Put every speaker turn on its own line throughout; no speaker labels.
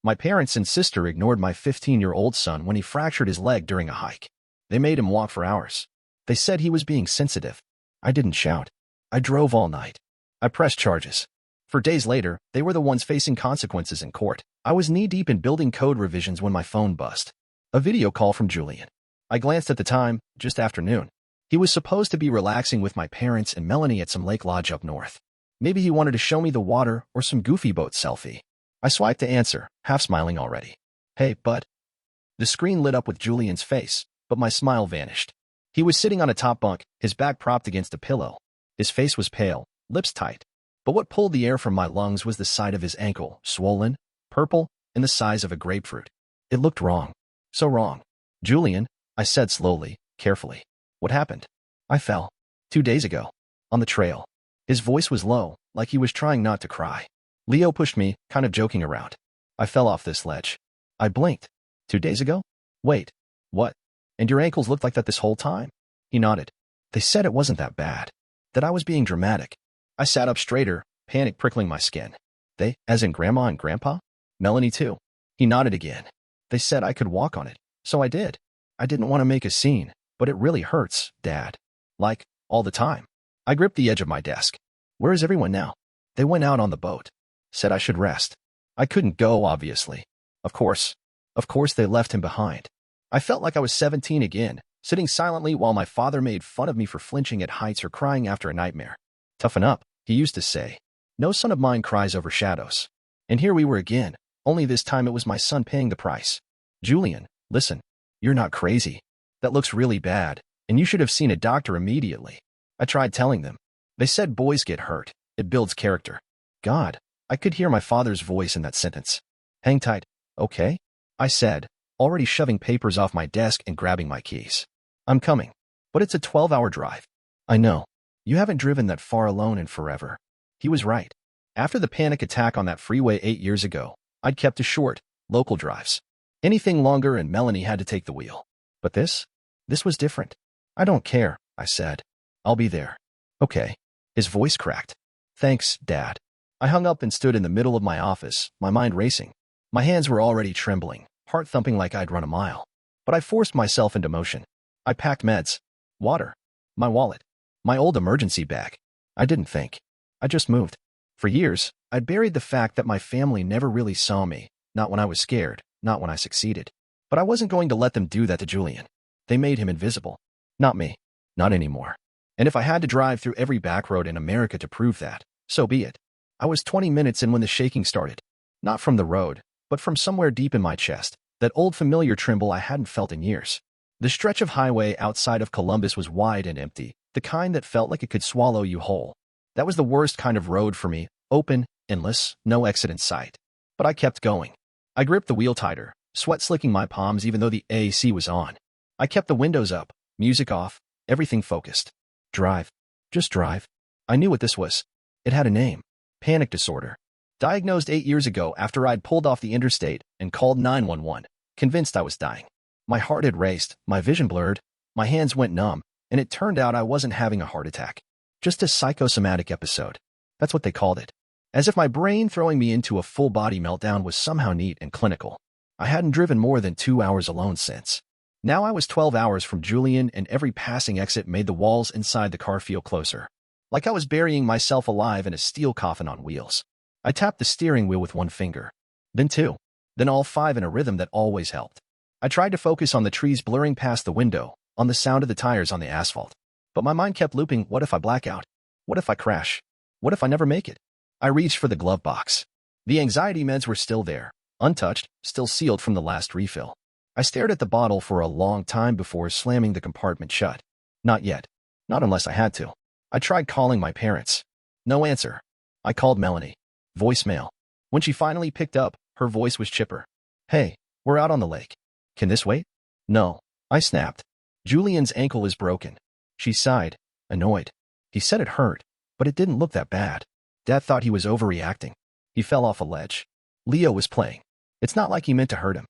My parents and sister ignored my 15-year-old son when he fractured his leg during a hike. They made him walk for hours. They said he was being sensitive. I didn't shout. I drove all night. I pressed charges. For days later, they were the ones facing consequences in court. I was knee-deep in building code revisions when my phone buzzed. A video call from Julian. I glanced at the time, just after noon. He was supposed to be relaxing with my parents and Melanie at some lake lodge up north. Maybe he wanted to show me the water or some goofy boat selfie. I swiped to answer, half smiling already. Hey, bud. The screen lit up with Julian's face, but my smile vanished. He was sitting on a top bunk, his back propped against a pillow. His face was pale, lips tight. But what pulled the air from my lungs was the side of his ankle, swollen, purple, and the size of a grapefruit. It looked wrong. So wrong. Julian, I said slowly, carefully. What happened? I fell. 2 days ago. On the trail. His voice was low, like he was trying not to cry. Leo pushed me, kind of joking around. I fell off this ledge. I blinked. 2 days ago? Wait. What? And your ankles looked like that this whole time? He nodded. They said it wasn't that bad. That I was being dramatic. I sat up straighter, panic prickling my skin. They, as in Grandma and Grandpa? Melanie too. He nodded again. They said I could walk on it, so I did. I didn't want to make a scene, but it really hurts, Dad. Like, all the time. I gripped the edge of my desk. Where is everyone now? They went out on the boat. Said I should rest. I couldn't go, obviously. Of course they left him behind. I felt like I was 17 again, sitting silently while my father made fun of me for flinching at heights or crying after a nightmare. Toughen up, he used to say. No son of mine cries over shadows. And here we were again, only this time it was my son paying the price. Julian, listen, you're not crazy. That looks really bad, and you should have seen a doctor immediately. I tried telling them. They said boys get hurt. It builds character. God, I could hear my father's voice in that sentence. Hang tight, okay? I said, already shoving papers off my desk and grabbing my keys. I'm coming. But it's a 12-hour drive. I know. You haven't driven that far alone in forever. He was right. After the panic attack on that freeway 8 years ago, I'd kept to short, local drives. Anything longer and Melanie had to take the wheel. But this was different. I don't care, I said. I'll be there. Okay. His voice cracked. Thanks, Dad. I hung up and stood in the middle of my office, my mind racing. My hands were already trembling, heart thumping like I'd run a mile. But I forced myself into motion. I packed meds, water, my wallet, my old emergency bag. I didn't think. I just moved. For years, I'd buried the fact that my family never really saw me, not when I was scared, not when I succeeded. But I wasn't going to let them do that to Julian. They made him invisible. Not me. Not anymore. And if I had to drive through every back road in America to prove that, so be it. I was 20 minutes in when the shaking started. Not from the road, but from somewhere deep in my chest, that old familiar tremble I hadn't felt in years. The stretch of highway outside of Columbus was wide and empty, the kind that felt like it could swallow you whole. That was the worst kind of road for me, open, endless, no exit in sight. But I kept going. I gripped the wheel tighter, sweat slicking my palms even though the AC was on. I kept the windows up, music off, everything focused. Drive. Just drive. I knew what this was. It had a name. Panic disorder. Diagnosed 8 years ago after I'd pulled off the interstate and called 911, convinced I was dying. My heart had raced, my vision blurred, my hands went numb, and it turned out I wasn't having a heart attack. Just a psychosomatic episode. That's what they called it. As if my brain throwing me into a full-body meltdown was somehow neat and clinical. I hadn't driven more than 2 hours alone since. Now I was 12 hours from Julian, and every passing exit made the walls inside the car feel closer. Like I was burying myself alive in a steel coffin on wheels. I tapped the steering wheel with one finger. Then two. Then all five in a rhythm that always helped. I tried to focus on the trees blurring past the window, on the sound of the tires on the asphalt. But my mind kept looping, what if I black out? What if I crash? What if I never make it? I reached for the glove box. The anxiety meds were still there, untouched, still sealed from the last refill. I stared at the bottle for a long time before slamming the compartment shut. Not yet. Not unless I had to. I tried calling my parents. No answer. I called Melanie. Voicemail. When she finally picked up, her voice was chipper. Hey, we're out on the lake. Can this wait? No. I snapped. Julian's ankle is broken. She sighed, annoyed. He said it hurt, but it didn't look that bad. Dad thought he was overreacting. He fell off a ledge. Leo was playing. It's not like he meant to hurt him.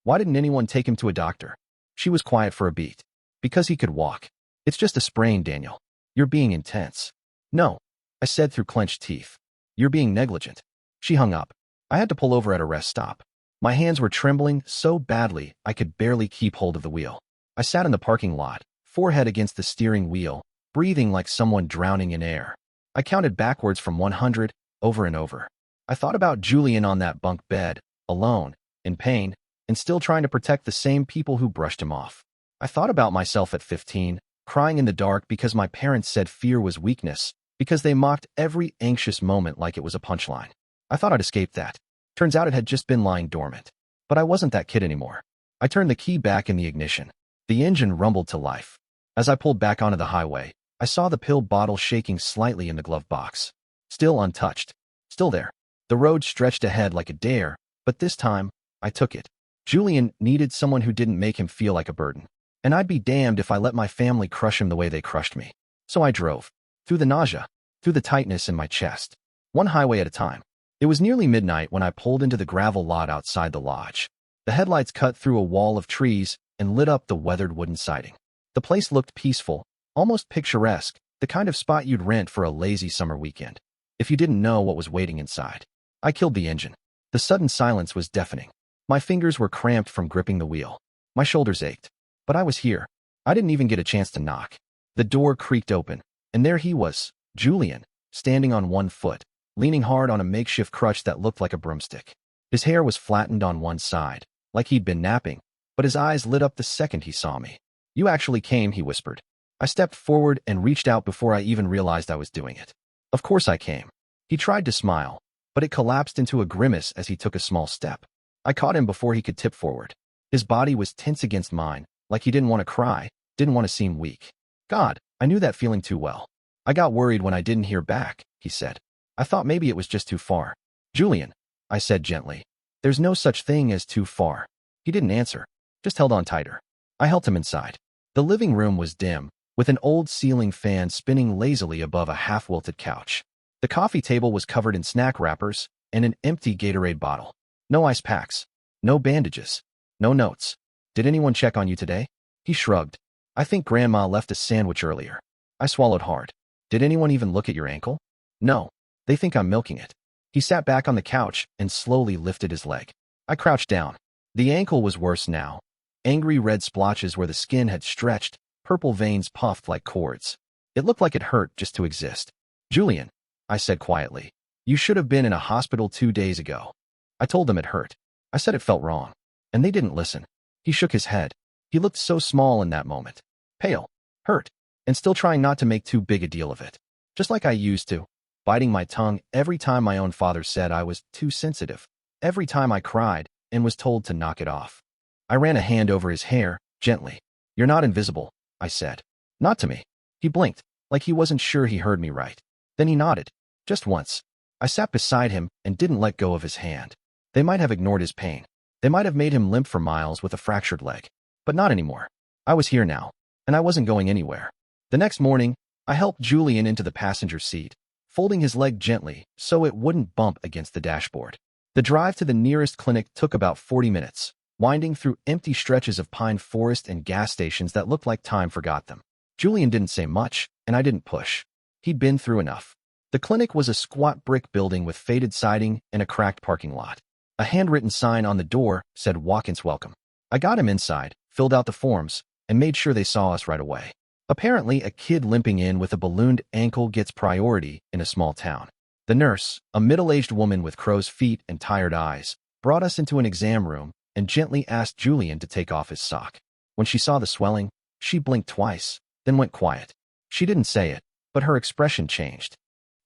Why didn't anyone take him to a doctor? She was quiet for a beat. Because he could walk. It's just a sprain, Daniel. You're being intense. No, I said through clenched teeth. You're being negligent. She hung up. I had to pull over at a rest stop. My hands were trembling so badly I could barely keep hold of the wheel. I sat in the parking lot, forehead against the steering wheel, breathing like someone drowning in air. I counted backwards from 100, over and over. I thought about Julian on that bunk bed, alone, in pain, and still trying to protect the same people who brushed him off. I thought about myself at 15, crying in the dark because my parents said fear was weakness, because they mocked every anxious moment like it was a punchline. I thought I'd escaped that. Turns out it had just been lying dormant. But I wasn't that kid anymore. I turned the key back in the ignition. The engine rumbled to life. As I pulled back onto the highway, I saw the pill bottle shaking slightly in the glove box. Still untouched. Still there. The road stretched ahead like a dare, but this time, I took it. Julian needed someone who didn't make him feel like a burden. And I'd be damned if I let my family crush him the way they crushed me. So I drove. Through the nausea. Through the tightness in my chest. One highway at a time. It was nearly midnight when I pulled into the gravel lot outside the lodge. The headlights cut through a wall of trees and lit up the weathered wooden siding. The place looked peaceful, almost picturesque, the kind of spot you'd rent for a lazy summer weekend. If you didn't know what was waiting inside. I killed the engine. The sudden silence was deafening. My fingers were cramped from gripping the wheel. My shoulders ached. But I was here. I didn't even get a chance to knock. The door creaked open, and there he was, Julian, standing on one foot, leaning hard on a makeshift crutch that looked like a broomstick. His hair was flattened on one side, like he'd been napping, but his eyes lit up the second he saw me. "You actually came," he whispered. I stepped forward and reached out before I even realized I was doing it. "Of course I came." He tried to smile, but it collapsed into a grimace as he took a small step. I caught him before he could tip forward. His body was tense against mine, like he didn't want to cry, didn't want to seem weak. God, I knew that feeling too well. "I got worried when I didn't hear back," he said. "I thought maybe it was just too far." "Julian," I said gently. "There's no such thing as too far." He didn't answer, just held on tighter. I helped him inside. The living room was dim, with an old ceiling fan spinning lazily above a half-wilted couch. The coffee table was covered in snack wrappers and an empty Gatorade bottle. No ice packs. No bandages. No notes. "Did anyone check on you today?" He shrugged. "I think Grandma left a sandwich earlier." I swallowed hard. "Did anyone even look at your ankle?" "No. They think I'm milking it." He sat back on the couch and slowly lifted his leg. I crouched down. The ankle was worse now. Angry red splotches where the skin had stretched, purple veins puffed like cords. It looked like it hurt just to exist. "Julian," I said quietly, "you should have been in a hospital 2 days ago." I told them it hurt. I said it felt wrong. And they didn't listen. He shook his head. He looked so small in that moment. Pale. Hurt. And still trying not to make too big a deal of it. Just like I used to. Biting my tongue every time my own father said I was too sensitive. Every time I cried and was told to knock it off. I ran a hand over his hair, gently. "You're not invisible," I said. "Not to me." He blinked, like he wasn't sure he heard me right. Then he nodded. Just once. I sat beside him and didn't let go of his hand. They might have ignored his pain. They might have made him limp for miles with a fractured leg. But not anymore. I was here now, and I wasn't going anywhere. The next morning, I helped Julian into the passenger seat, folding his leg gently so it wouldn't bump against the dashboard. The drive to the nearest clinic took about 40 minutes, winding through empty stretches of pine forest and gas stations that looked like time forgot them. Julian didn't say much, and I didn't push. He'd been through enough. The clinic was a squat brick building with faded siding and a cracked parking lot. A handwritten sign on the door said "Walk-ins welcome." I got him inside, filled out the forms, and made sure they saw us right away. Apparently, a kid limping in with a ballooned ankle gets priority in a small town. The nurse, a middle-aged woman with crow's feet and tired eyes, brought us into an exam room and gently asked Julian to take off his sock. When she saw the swelling, she blinked twice, then went quiet. She didn't say it, but her expression changed.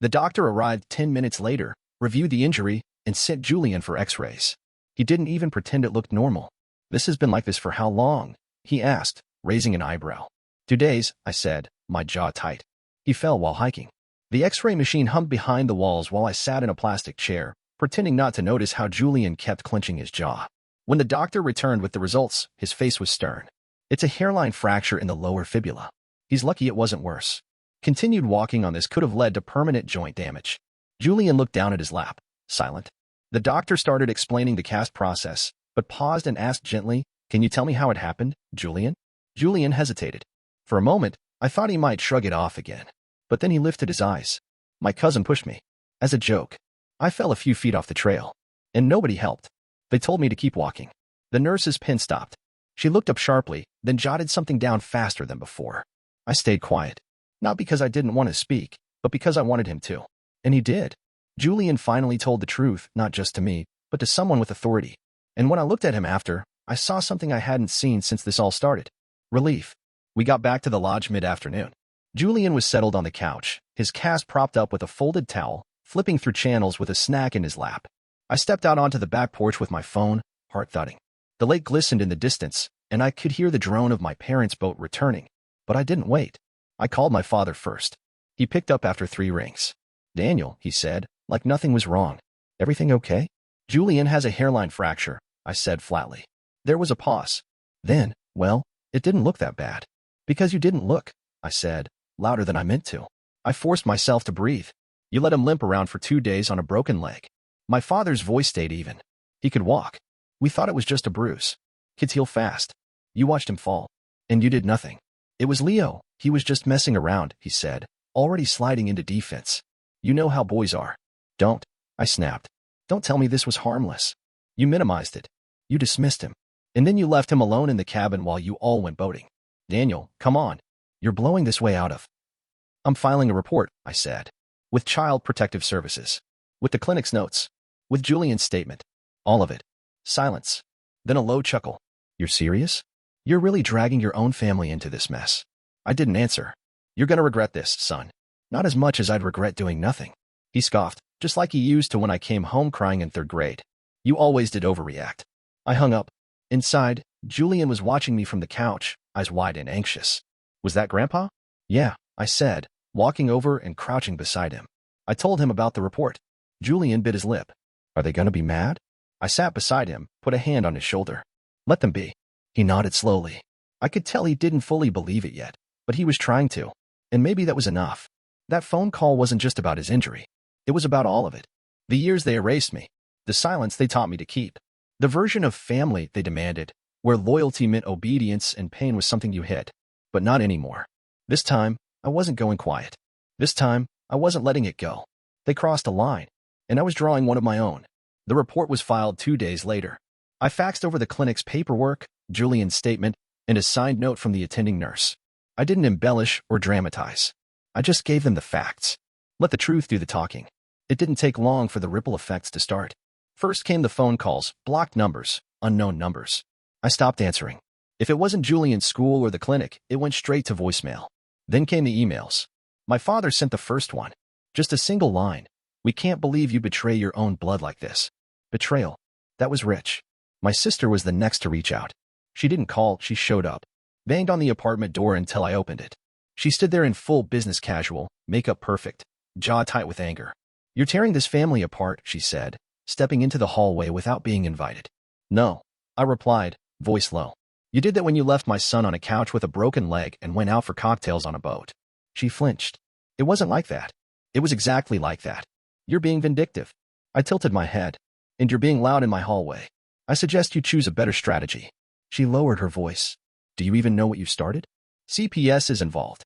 The doctor arrived 10 minutes later, reviewed the injury, and sent Julian for x-rays. He didn't even pretend it looked normal. "This has been like this for how long?" he asked, raising an eyebrow. 2 days, I said, my jaw tight. He fell while hiking. The x-ray machine hummed behind the walls while I sat in a plastic chair, pretending not to notice how Julian kept clenching his jaw. When the doctor returned with the results, his face was stern. "It's a hairline fracture in the lower fibula. He's lucky it wasn't worse. Continued walking on this could have led to permanent joint damage." Julian looked down at his lap, silent. The doctor started explaining the cast process, but paused and asked gently, "Can you tell me how it happened, Julian?" Julian hesitated. For a moment, I thought he might shrug it off again. But then he lifted his eyes. "My cousin pushed me. As a joke. I fell a few feet off the trail. And nobody helped. They told me to keep walking. The nurse's pin stopped. She looked up sharply, then jotted something down faster than before. I stayed quiet. Not because I didn't want to speak, but because I wanted him to. And he did. Julian finally told the truth, not just to me, but to someone with authority. And when I looked at him after, I saw something I hadn't seen since this all started. Relief. We got back to the lodge mid-afternoon. Julian was settled on the couch, his cast propped up with a folded towel, flipping through channels with a snack in his lap. I stepped out onto the back porch with my phone, heart thudding. The lake glistened in the distance, and I could hear the drone of my parents' boat returning. But I didn't wait. I called my father first. He picked up after 3 rings. "Daniel," he said, like nothing was wrong. "Everything okay?" "Julian has a hairline fracture," I said flatly. There was a pause. Then, "Well, it didn't look that bad." "Because you didn't look," I said, louder than I meant to. I forced myself to breathe. "You let him limp around for 2 days on a broken leg." My father's voice stayed even. He could walk. "We thought it was just a bruise. Kids heal fast. You watched him fall. And you did nothing." "It was Leo. He was just messing around," he said, already sliding into defense. "You know how boys are." "Don't," I snapped. "Don't tell me this was harmless. You minimized it. You dismissed him. And then you left him alone in the cabin while you all went boating." "Daniel, come on. You're blowing this way out of." "I'm filing a report," I said. "With Child Protective Services. With the clinic's notes. With Julian's statement. All of it." Silence. Then a low chuckle. "You're serious? You're really dragging your own family into this mess?" I didn't answer. "You're gonna regret this, son. Not as much as I'd regret doing nothing." He scoffed, just like he used to when I came home crying in 3rd grade. "You always did overreact." I hung up. Inside, Julian was watching me from the couch, eyes wide and anxious. "Was that Grandpa?" "Yeah," I said, walking over and crouching beside him. I told him about the report. Julian bit his lip. "Are they gonna be mad?" I sat beside him, put a hand on his shoulder. "Let them be." He nodded slowly. I could tell he didn't fully believe it yet, but he was trying to. And maybe that was enough. That phone call wasn't just about his injury. It was about all of it. The years they erased me. The silence they taught me to keep. The version of family they demanded, where loyalty meant obedience and pain was something you hid. But not anymore. This time, I wasn't going quiet. This time, I wasn't letting it go. They crossed a line, and I was drawing one of my own. The report was filed 2 days later. I faxed over the clinic's paperwork, Julian's statement, and a signed note from the attending nurse. I didn't embellish or dramatize. I just gave them the facts. Let the truth do the talking. It didn't take long for the ripple effects to start. First came the phone calls, blocked numbers, unknown numbers. I stopped answering. If it wasn't Julian's school or the clinic, it went straight to voicemail. Then came the emails. My father sent the first one. Just a single line. "We can't believe you betray your own blood like this." Betrayal. That was rich. My sister was the next to reach out. She didn't call, she showed up. Banged on the apartment door until I opened it. She stood there in full business casual, makeup perfect, jaw tight with anger. "You're tearing this family apart," she said, stepping into the hallway without being invited. "No," I replied, voice low. "You did that when you left my son on a couch with a broken leg and went out for cocktails on a boat." She flinched. "It wasn't like that." "It was exactly like that. You're being vindictive." I tilted my head. "And you're being loud in my hallway. I suggest you choose a better strategy." She lowered her voice. "Do you even know what you started?" "CPS is involved.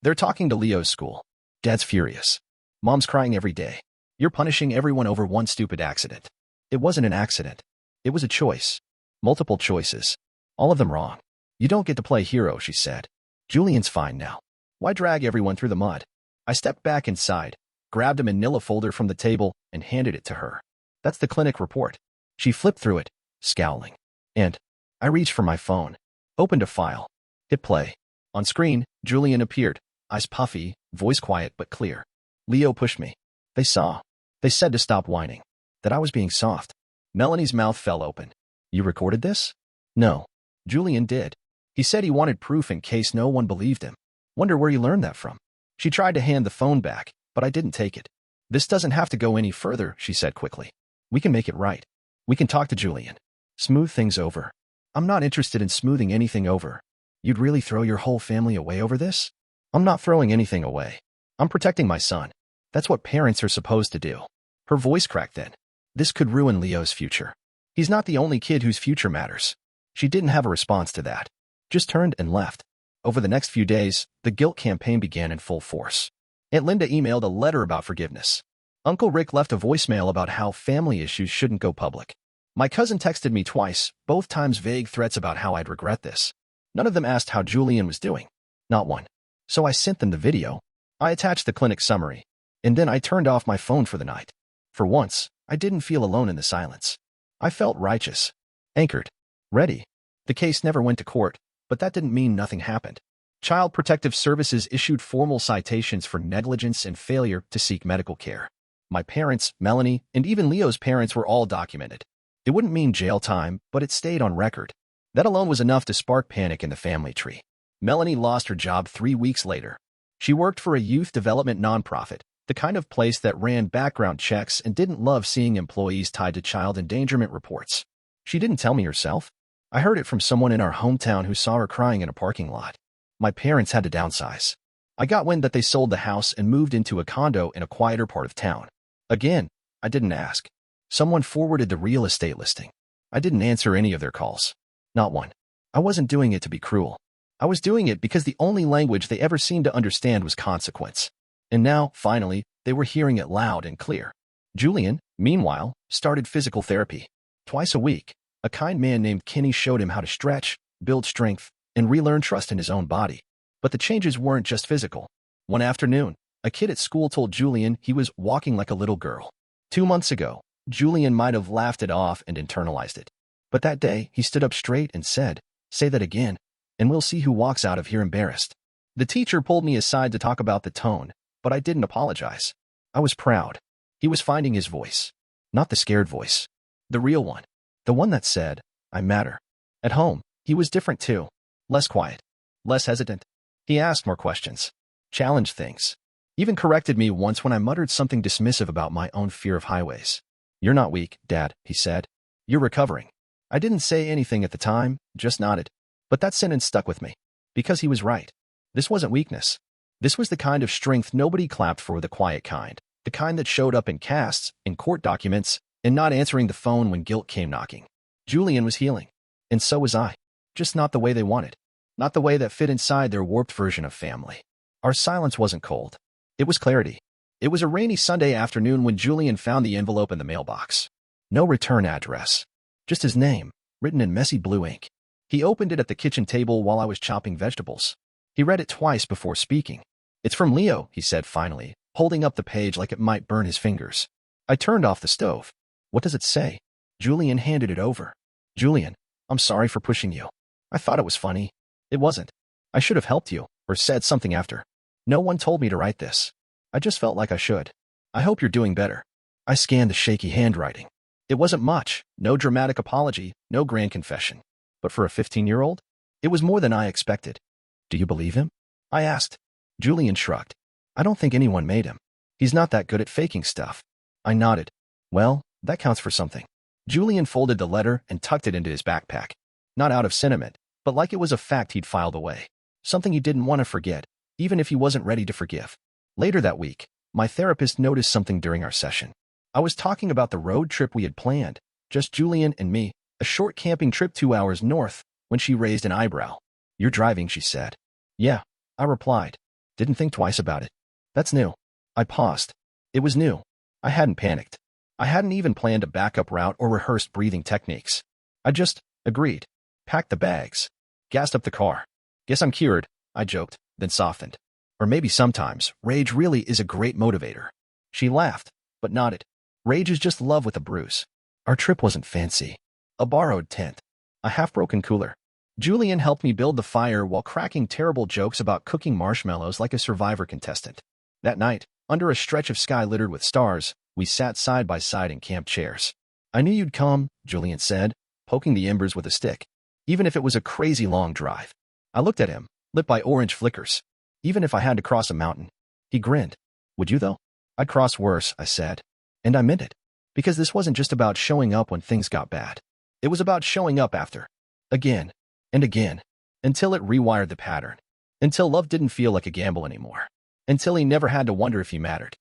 They're talking to Leo's school. Dad's furious. Mom's crying every day. You're punishing everyone over one stupid accident." "It wasn't an accident. It was a choice. Multiple choices. All of them wrong." "You don't get to play hero," she said. "Julian's fine now. Why drag everyone through the mud?" I stepped back inside, grabbed a manila folder from the table, and handed it to her. "That's the clinic report." She flipped through it, scowling. And I reached for my phone, opened a file, hit play. On screen, Julian appeared, eyes puffy, voice quiet but clear. "Leo pushed me. They saw. They said to stop whining. That I was being soft." Melanie's mouth fell open. "You recorded this?" "No. Julian did. He said he wanted proof in case no one believed him. Wonder where he learned that from." She tried to hand the phone back, but I didn't take it. "This doesn't have to go any further," she said quickly. "We can make it right. We can talk to Julian. Smooth things over." "I'm not interested in smoothing anything over." "You'd really throw your whole family away over this?" "I'm not throwing anything away. I'm protecting my son. That's what parents are supposed to do." Her voice cracked then. "This could ruin Leo's future. He's not the only kid whose future matters." She didn't have a response to that. Just turned and left. Over the next few days, the guilt campaign began in full force. Aunt Linda emailed a letter about forgiveness. Uncle Rick left a voicemail about how family issues shouldn't go public. My cousin texted me twice, both times vague threats about how I'd regret this. None of them asked how Julian was doing. Not one. So I sent them the video. I attached the clinic summary. And then I turned off my phone for the night. For once, I didn't feel alone in the silence. I felt righteous. Anchored. Ready. The case never went to court, but that didn't mean nothing happened. Child Protective Services issued formal citations for negligence and failure to seek medical care. My parents, Melanie, and even Leo's parents were all documented. It wouldn't mean jail time, but it stayed on record. That alone was enough to spark panic in the family tree. Melanie lost her job 3 weeks later. She worked for a youth development nonprofit, the kind of place that ran background checks and didn't love seeing employees tied to child endangerment reports. She didn't tell me herself. I heard it from someone in our hometown who saw her crying in a parking lot. My parents had to downsize. I got wind that they sold the house and moved into a condo in a quieter part of town. Again, I didn't ask. Someone forwarded the real estate listing. I didn't answer any of their calls. Not one. I wasn't doing it to be cruel. I was doing it because the only language they ever seemed to understand was consequence. And now, finally, they were hearing it loud and clear. Julian, meanwhile, started physical therapy. Twice a week, a kind man named Kenny showed him how to stretch, build strength, and relearn trust in his own body. But the changes weren't just physical. One afternoon, a kid at school told Julian he was walking like a little girl. 2 months ago, Julian might have laughed it off and internalized it. But that day, he stood up straight and said, "Say that again, and we'll see who walks out of here embarrassed." The teacher pulled me aside to talk about the tone, but I didn't apologize. I was proud. He was finding his voice. Not the scared voice. The real one. The one that said, "I matter." At home, he was different too. Less quiet. Less hesitant. He asked more questions. Challenged things. Even corrected me once when I muttered something dismissive about my own fear of highways. "You're not weak, Dad," he said. "You're recovering." I didn't say anything at the time, just nodded. But that sentence stuck with me. Because he was right. This wasn't weakness. This was the kind of strength nobody clapped for, the quiet kind. The kind that showed up in casts, in court documents, and not answering the phone when guilt came knocking. Julian was healing. And so was I. Just not the way they wanted. Not the way that fit inside their warped version of family. Our silence wasn't cold. It was clarity. It was a rainy Sunday afternoon when Julian found the envelope in the mailbox. No return address. Just his name, written in messy blue ink. He opened it at the kitchen table while I was chopping vegetables. He read it twice before speaking. "It's from Leo," he said finally, holding up the page like it might burn his fingers. I turned off the stove. "What does it say?" Julian handed it over. "Julian, I'm sorry for pushing you. I thought it was funny. It wasn't. I should have helped you, or said something after. No one told me to write this. I just felt like I should. I hope you're doing better." I scanned the shaky handwriting. It wasn't much, no dramatic apology, no grand confession. But for a 15-year-old, it was more than I expected. "Do you believe him?" I asked. Julian shrugged. "I don't think anyone made him. He's not that good at faking stuff." I nodded. "Well, that counts for something." Julian folded the letter and tucked it into his backpack. Not out of sentiment, but like it was a fact he'd filed away. Something he didn't want to forget, even if he wasn't ready to forgive. Later that week, my therapist noticed something during our session. I was talking about the road trip we had planned, just Julian and me, a short camping trip 2 hours north, when she raised an eyebrow. "You're driving," she said. "Yeah," I replied. Didn't think twice about it. "That's new." I paused. It was new. I hadn't panicked. I hadn't even planned a backup route or rehearsed breathing techniques. I just agreed. Packed the bags. Gassed up the car. "Guess I'm cured," I joked, then softened. Or maybe sometimes, rage really is a great motivator. She laughed, but nodded. Rage is just love with a bruise. Our trip wasn't fancy. A borrowed tent. A half-broken cooler. Julian helped me build the fire while cracking terrible jokes about cooking marshmallows like a Survivor contestant. That night, under a stretch of sky littered with stars, we sat side by side in camp chairs. "I knew you'd come," Julian said, poking the embers with a stick. "Even if it was a crazy long drive." I looked at him, lit by orange flickers. "Even if I had to cross a mountain." He grinned. "Would you, though?" "I'd cross worse," I said. And I meant it. Because this wasn't just about showing up when things got bad. It was about showing up after. Again. And again. Until it rewired the pattern. Until love didn't feel like a gamble anymore. Until he never had to wonder if he mattered.